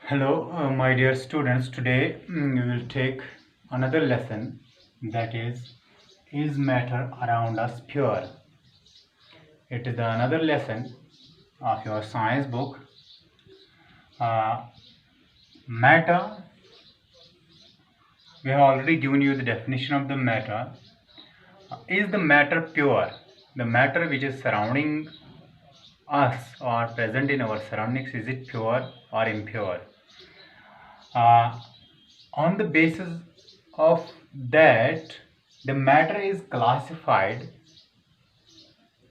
Hello, my dear students. Today we will take another lesson, that is matter around us pure? It is another lesson of your science book. Uh, Matter, we have already given you the definition of the matter. Is the matter pure? The matter which is surrounding us or present in our surroundings, is it pure or impure? Uh, on the basis of that, the matter is classified,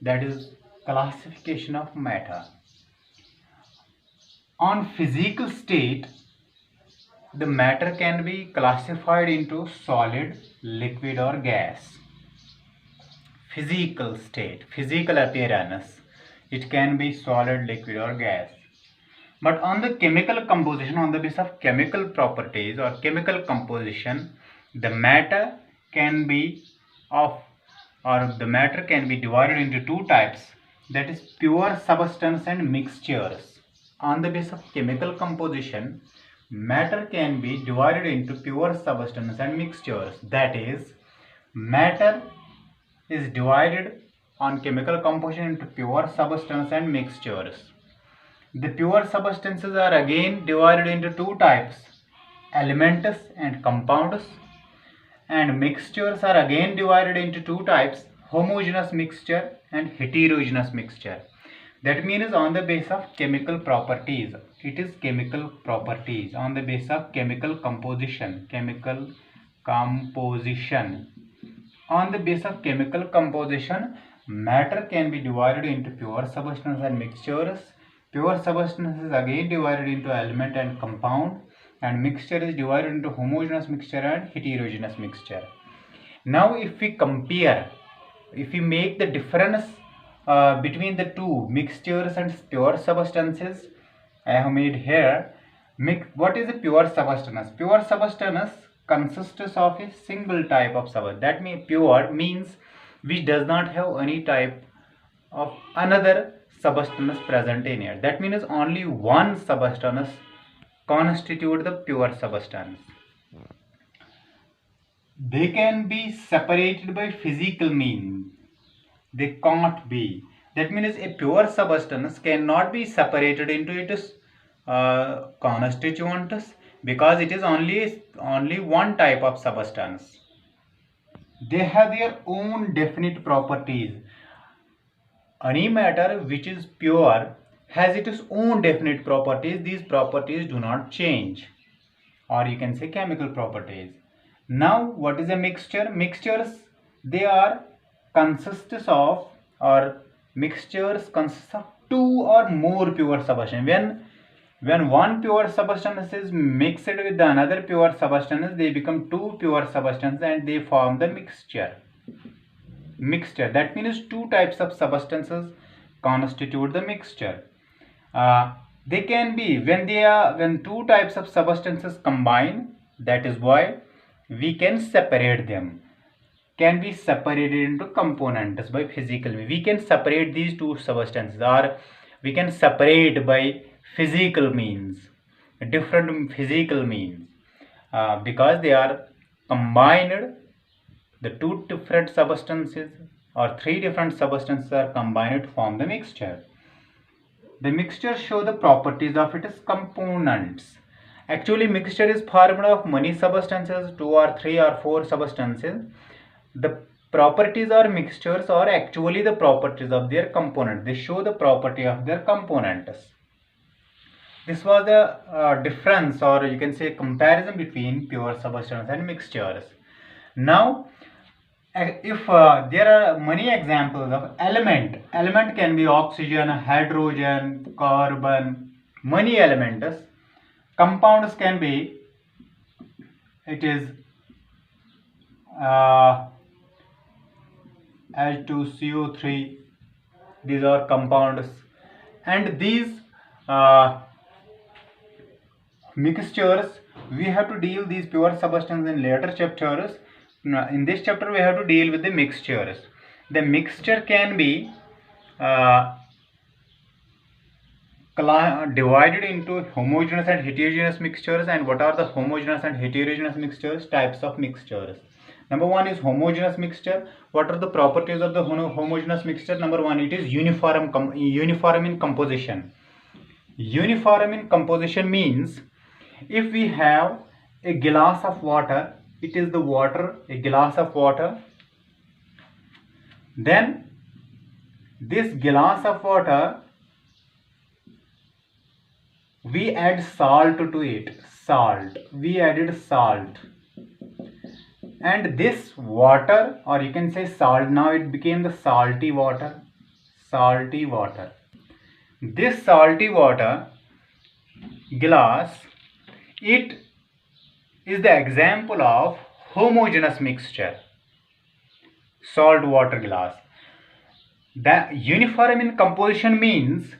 that is classification of matter. On physical state, the matter can be classified into solid, liquid or gas. Physical state, physical appearance, it can be solid, liquid or gas. But on the chemical composition, on the basis of chemical properties or chemical composition, the matter can be of or the matter can be divided into two types, that is pure substance and mixtures. On the basis of chemical composition, matter can be divided into pure substance and mixtures. That is, matter is divided on chemical composition into pure substance and mixtures. The pure substances are again divided into two types, elementous and compounds, and mixtures are again divided into two types, homogeneous mixture and heterogeneous mixture. That means on the basis of chemical properties, it is chemical properties. On the basis of chemical composition, on the basis of chemical composition, matter can be divided into pure substance and mixtures. Pure substance is again divided into element and compound, and mixture is divided into homogeneous mixture and heterogeneous mixture. Now if we compare, if we make the difference between the two, mixtures and pure substances, I have made here. What is a pure substance? Pure substance consists of a single type of substance. That means pure means which does not have any type of another substance present in it. That means only one substance constitute the pure substance. They can be separated by physical means. They can't be. That means a pure substance cannot be separated into its constituents, because it is only one type of substance. They have their own definite properties. Any matter which is pure has its own definite properties. These properties do not change, or you can say chemical properties. Now what is a mixture? Mixtures, they are consists of, or mixtures consist of two or more pure substances. When one pure substance is mixed with another pure substance, they become two pure substances and they form the mixture. That means two types of substances constitute the mixture. They can be when two types of substances combine. That is why we can separate them. Can be separated into components by physical means. We can separate these two substances, or we can separate by physical means, different physical means, because they are combined. The two different substances or three different substances are combined to form the mixture. The mixture show the properties of its components. Actually, mixture is formed of many substances, two or three or four substances. The properties or mixtures are actually the properties of their component. They show the property of their components. This was the difference, or you can say comparison between pure substance and mixtures. Now, if there are many examples of element can be oxygen, hydrogen, carbon, many elements. Compounds can be, it is H2CO3. These are compounds, and these mixtures, we have to deal these pure substances in later chapters. In this chapter we have to deal with the mixtures. The mixture can be divided into homogeneous and heterogeneous mixtures. And what are the homogeneous and heterogeneous mixtures? Types of mixtures. Number one is homogeneous mixture. What are the properties of the homogeneous mixture? Number one, it is uniform in composition. Uniform in composition means if we have a glass of water, it is the water, a glass of water, then this glass of water, we add salt to it. We added salt, and this water, or you can say salt, now it became the salty water. This salty water glass, it is the example of homogeneous mixture, salt water glass. The uniform in composition means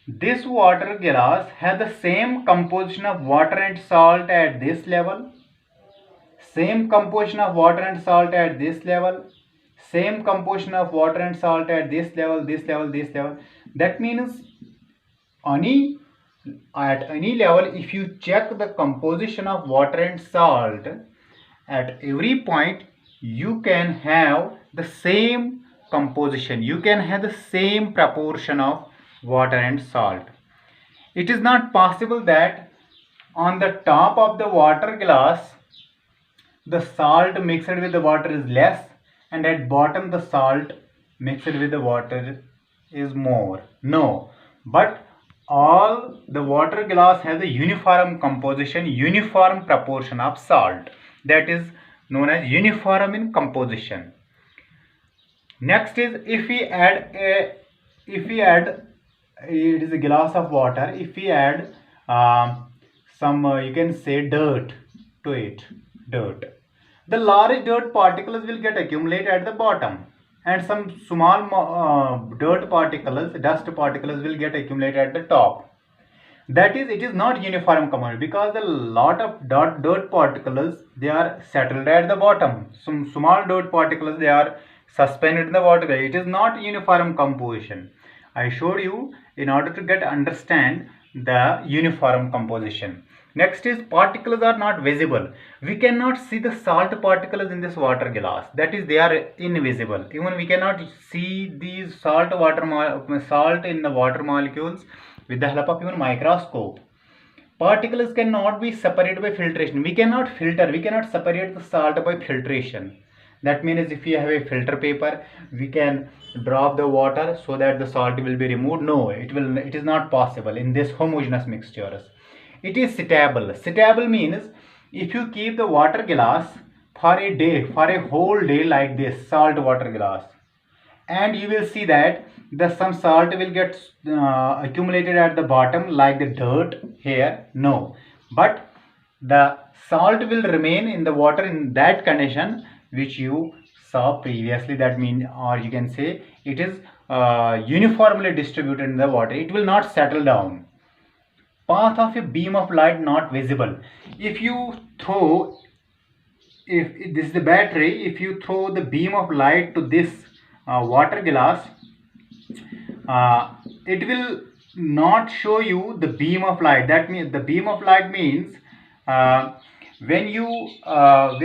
this water glass has the same composition of water and salt at this level, same composition of water and salt at this level, same composition of water and salt at this level, this level, this level. That means at any level, if you check the composition of water and salt, at every point you can have the same composition, you can have the same proportion of water and salt. It is not possible that on the top of the water glass the salt mixed with the water is less, and at bottom the salt mixed with the water is more. No, but all the water glass has a uniform composition, uniform proportion of salt. That is known as uniform in composition. Next is if we add it is a glass of water, if we add some you can say dirt to it, the large dirt particles will get accumulated at the bottom, and some small dirt particles, dust particles will get accumulated at the top. That is, it is not uniform composition, because a lot of dirt particles, they are settled at the bottom. Some small dirt particles, they are suspended in the water. It is not uniform composition. I showed you in order to understand the uniform composition. Next is particles are not visible. We cannot see the salt particles in this water glass. That is, they are invisible. Even we cannot see these salt in the water molecules with the help of even microscope. Particles cannot be separated by filtration. We cannot filter, we cannot separate the salt by filtration. That means if you have a filter paper, we can drop the water so that the salt will be removed. No, it is not possible in this homogeneous mixtures. It is stable. Stable means if you keep the water glass for a day, for a whole day like this, salt water glass, and you will see that some salt will get accumulated at the bottom like the dirt here. No, but the salt will remain in the water in that condition which you saw previously. That means, or you can say, it is uniformly distributed in the water. It will not settle down. Path of a beam of light not visible. If you throw, if this is the battery, if you throw the beam of light to this water glass, it will not show you the beam of light. That means the beam of light means when you are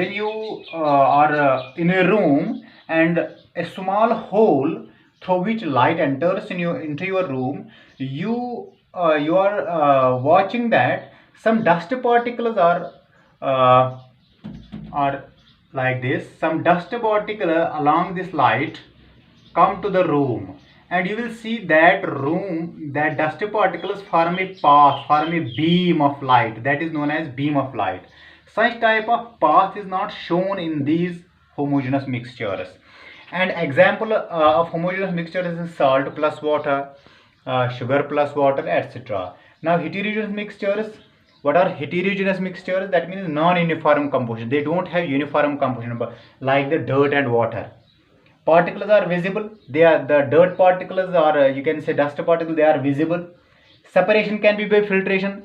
in a room and a small hole through which light enters into your room, you are watching that some dust particles are like this. Some dust particle along this light come to the room, and you will see that dust particles form a path, form a beam of light. That is known as beam of light. Such type of path is not shown in these homogeneous mixtures. And example of homogeneous mixtures is salt plus water, sugar plus water, etc. Now heterogeneous mixtures. What are heterogeneous mixtures? That means non-uniform composition. They don't have uniform composition, like the dirt and water. Particles are visible. They are the dirt particles, or you can say dust particles. They are visible. Separation can be by filtration.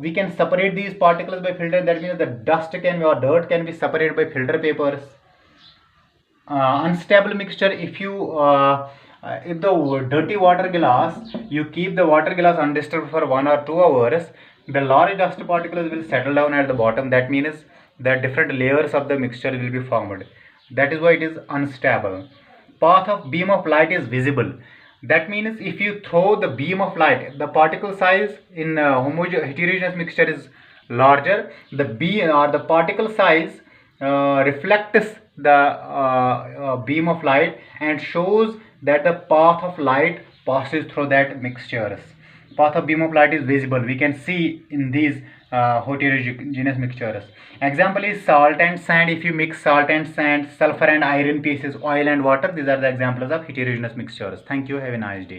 We can separate these particles by filter. That means the dust can be, or dirt can be separated by filter papers. Unstable mixture. If you If the dirty water glass, you keep the water glass undisturbed for 1 or 2 hours, the large dust particles will settle down at the bottom. That means that different layers of the mixture will be formed. That is why it is unstable. Path of beam of light is visible. That means if you throw the beam of light, the particle size in heterogeneous mixture is larger. The beam or the particle size reflects the beam of light and shows that the path of light passes through that mixtures. Path of beam of light is visible. We can see in these heterogeneous mixtures. Example is salt and sand. If you mix salt and sand, sulfur and iron pieces, oil and water, these are the examples of heterogeneous mixtures. Thank you. Have a nice day.